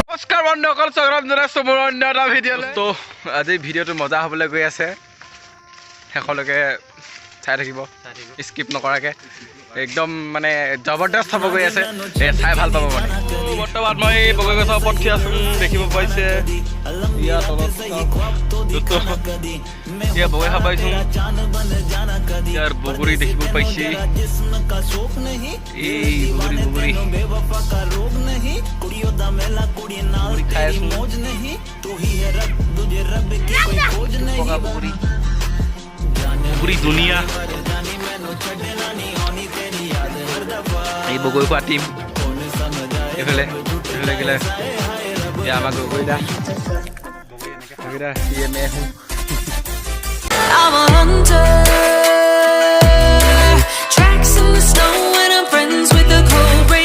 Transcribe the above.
নমস্কাৰ বন্ধুসকল, স্বাগতম জনাইছোঁ মোৰ অন্য এটা ভিডিঅ'লৈ। তো আজি ভিডিঅ'টো মজা হ'বলৈ গৈ আছে, শেষলৈকে চাই থাকিব, স্কিপ নকৰাকৈ। একদম মানে জবৰদস্ত হ'ব গৈ আছে, চাই ভাল পাব মানে। বৰ্তমান মই বগৈ গছৰ ওপৰত থিয় আছোঁ, দেখিব পাইছে ইয়াৰ তলত এতিয়া বগৈ খাব পাইছোঁ। ইয়াৰ বগৰী দেখিব পাইছে, এই বগৰী বগৰী খাই আছোঁ। পকা বগৰী বগৰী ধুনীয়া। এই বগৰী খোৱা টিম এইফালে গ'লে এয়া আমাৰ গগৈদা I'm a hunter, tracks in the snow and I'm friends with the cobra.